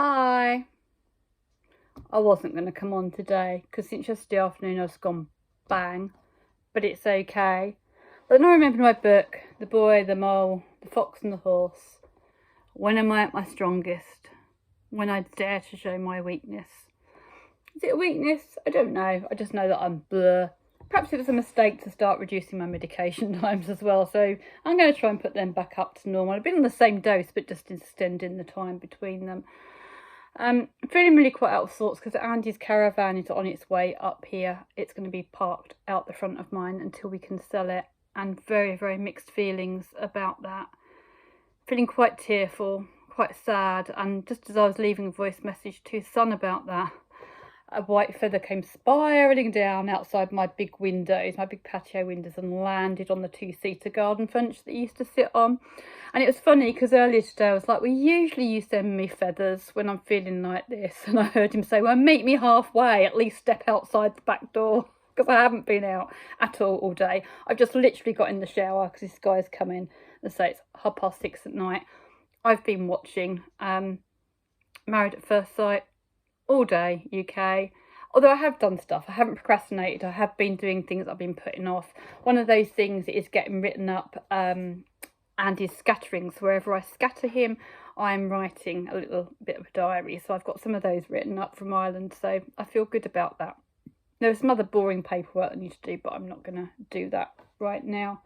Hi. I wasn't going to come on today because since yesterday afternoon I've gone bang, but it's okay. But then I remember my book, The Boy, the Mole, the Fox and the Horse. When am I at my strongest? When I dare to show my weakness. Is it a weakness? I don't know. I just know that I'm blur. Perhaps it was a mistake to start reducing my medication times as well, so I'm going to try and put them back up to normal. I've been on the same dose, but just extending the time between them. I'm feeling really quite out of sorts because Andy's caravan is on its way up here. It's going to be parked out the front of mine until we can sell it, and very, very mixed feelings about that. Feeling quite tearful, quite sad, and just as I was leaving a voice message to his son about that, a white feather came spiralling down outside my big windows, my big patio windows, and landed on the two-seater garden furniture that he used to sit on. And it was funny because earlier today I was like, well, usually you send me feathers when I'm feeling like this. And I heard him say, well, meet me halfway, at least step outside the back door, because I haven't been out at all day. I've just literally got in the shower because this guy's come in and say it's 6:30 at night. I've been watching Married at First Sight all day, UK. Although I have done stuff, I haven't procrastinated, I have been doing things I've been putting off. One of those things is getting written up and his scatterings. Wherever I scatter him, I'm writing a little bit of a diary. So I've got some of those written up from Ireland, so I feel good about that. There's some other boring paperwork I need to do, but I'm not going to do that right now.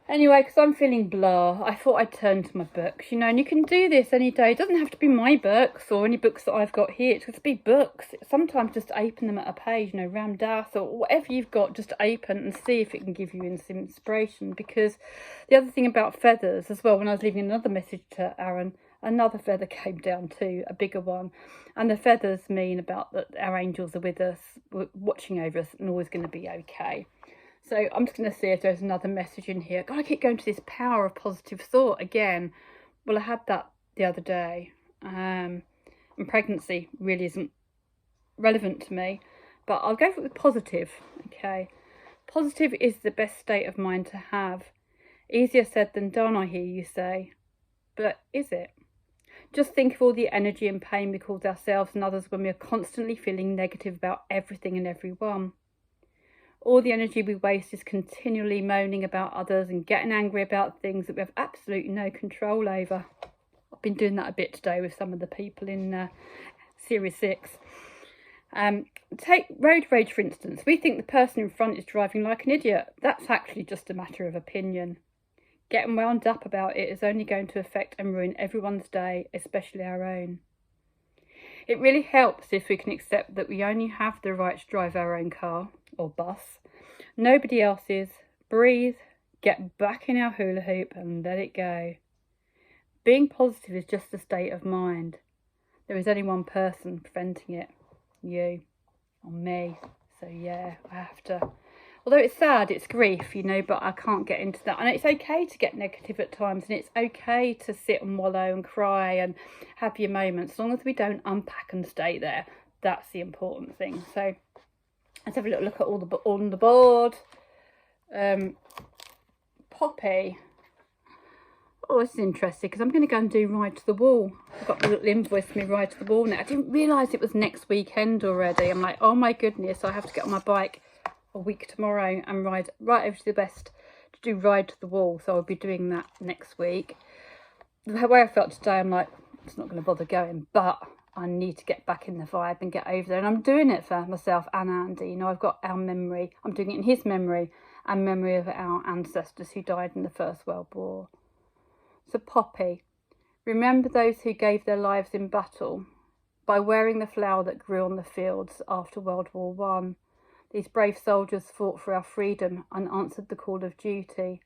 Anyway, because I'm feeling blah, I thought I'd turn to my books, and you can do this any day. It doesn't have to be my books or any books that I've got here. It could be books. Sometimes just open them at a page, Ram Dass or whatever you've got, just open and see if it can give you some inspiration. Because the other thing about feathers as well, when I was leaving another message to Aaron, another feather came down too, a bigger one. And the feathers mean about that our angels are with us, watching over us, and always going to be okay. So I'm just going to see if there's another message in here. God, I keep going to this power of positive thought again. Well, I had that the other day. And pregnancy really isn't relevant to me. But I'll go with positive, okay? Positive is the best state of mind to have. Easier said than done, I hear you say. But is it? Just think of all the energy and pain we cause ourselves and others when we are constantly feeling negative about everything and everyone. All the energy we waste is continually moaning about others and getting angry about things that we have absolutely no control over. I've been doing that a bit today with some of the people in Series 6. Take road rage, for instance. We think the person in front is driving like an idiot. That's actually just a matter of opinion. Getting wound up about it is only going to affect and ruin everyone's day, especially our own. It really helps if we can accept that we only have the right to drive our own car or bus. Nobody else's. Breathe, get back in our hula hoop and let it go. Being positive is just a state of mind. There is only one person preventing it. You or me. So yeah, I have to. Although it's sad, it's grief, but I can't get into that. And it's okay to get negative at times, and it's okay to sit and wallow and cry and have your moments, as long as we don't unpack and stay there. That's the important thing. So let's have a little look at all on the board. Poppy. Oh, this is interesting because I'm going to go and do Ride to the Wall. I've got a little invoice for me Ride to the Wall now. I didn't realise it was next weekend already. I'm like, oh my goodness, I have to get on my bike a week tomorrow and ride right over to the west to do Ride to the Wall. So I'll be doing that next week. The way I felt today, I'm like, it's not going to bother going, but I need to get back in the vibe and get over there. And I'm doing it for myself and Andy. I've got our memory. I'm doing it in his memory and memory of our ancestors who died in the First World War. So Poppy, remember those who gave their lives in battle by wearing the flower that grew on the fields after World War I. These brave soldiers fought for our freedom and answered the call of duty.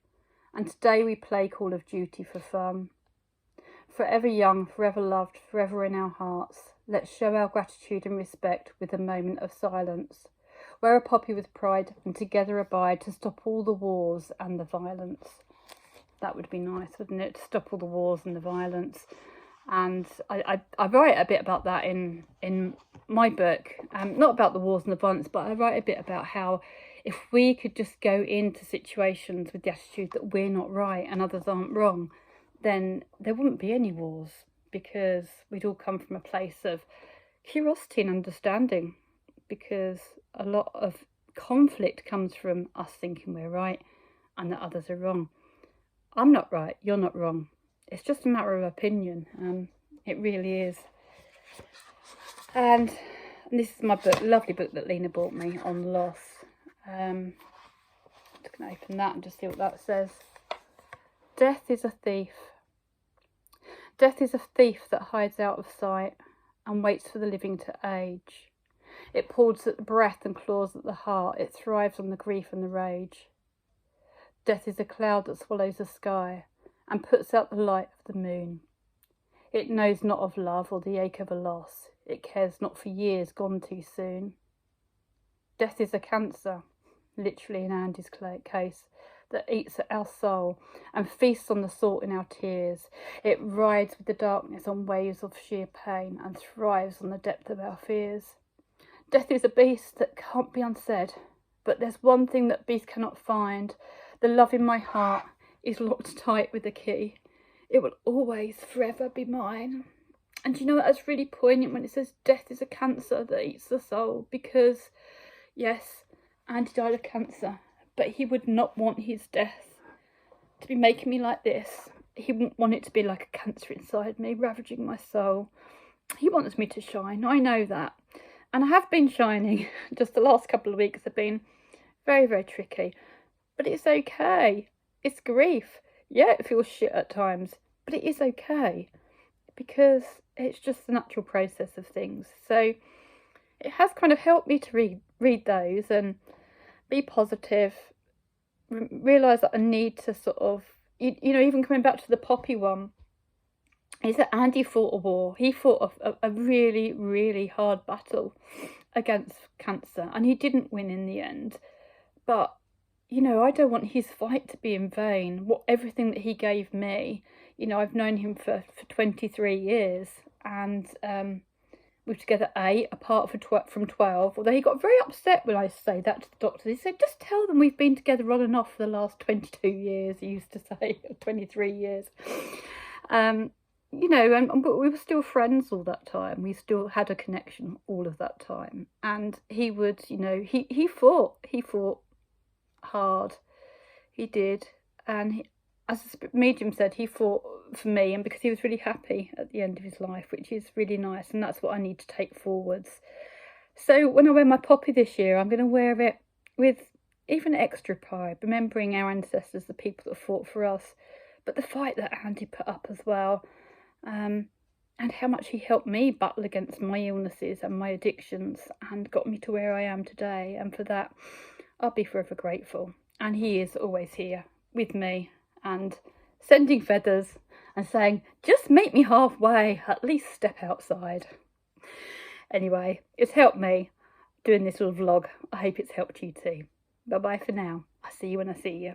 And today we play Call of Duty for fun. Forever young, forever loved, forever in our hearts. Let's show our gratitude and respect with a moment of silence. Wear a poppy with pride and together abide to stop all the wars and the violence. That would be nice, wouldn't it? To stop all the wars and the violence. And I write a bit about that in my book. Not about the wars and the violence, but I write a bit about how if we could just go into situations with the attitude that we're not right and others aren't wrong, then there wouldn't be any wars. because we'd all come from a place of curiosity and understanding, because a lot of conflict comes from us thinking we're right and that others are wrong. I'm not right, you're not wrong. It's just a matter of opinion. It really is. And this is my book, lovely book that Lena bought me on loss. I'm just going to open that and just see what that says. Death is a thief. Death is a thief that hides out of sight and waits for the living to age. It pulls at the breath and claws at the heart. It thrives on the grief and the rage. Death is a cloud that swallows the sky and puts out the light of the moon. It knows not of love or the ache of a loss. It cares not for years gone too soon. Death is a cancer, literally in Andy's case, that eats at our soul and feasts on the salt in our tears. It rides with the darkness on waves of sheer pain and thrives on the depth of our fears. Death is a beast that can't be unsaid, but there's one thing that beast cannot find. The love in my heart is locked tight with a key. It will always, forever be mine. And you know what, that's really poignant when it says death is a cancer that eats the soul, because yes, Andy died of cancer, but he would not want his death to be making me like this. He wouldn't want it to be like a cancer inside me, ravaging my soul. He wants me to shine, I know that. And I have been shining. Just the last couple of weeks have been very, very tricky. But it's okay. It's grief. Yeah, it feels shit at times, but it is okay, because it's just the natural process of things. So it has kind of helped me to read those and be positive, realise that I need to sort of, you know, even coming back to the poppy one, is that Andy fought a war. He fought a really, really hard battle against cancer, and he didn't win in the end. But, you know, I don't want his fight to be in vain. Everything that he gave me, you know, I've known him for 23 years, and we were together 8, apart from 12. Although he got very upset when I say that to the doctor. He said, just tell them we've been together on and off for the last 22 years, he used to say, 23 years. You know, but we were still friends all that time. We still had a connection all of that time. And he would, you know, he fought hard. He did. And he, as the medium said, he fought for me, and because he was really happy at the end of his life, which is really nice, and that's what I need to take forwards. So when I wear my poppy this year, I'm going to wear it with even extra pride, remembering our ancestors, the people that fought for us, but the fight that Andy put up as well, and how much he helped me battle against my illnesses and my addictions and got me to where I am today. And for that, I'll be forever grateful. And he is always here with me and sending feathers and saying, just meet me halfway, at least step outside. Anyway, it's helped me doing this little vlog. I hope it's helped you too. Bye bye for now. I'll see you when I see you.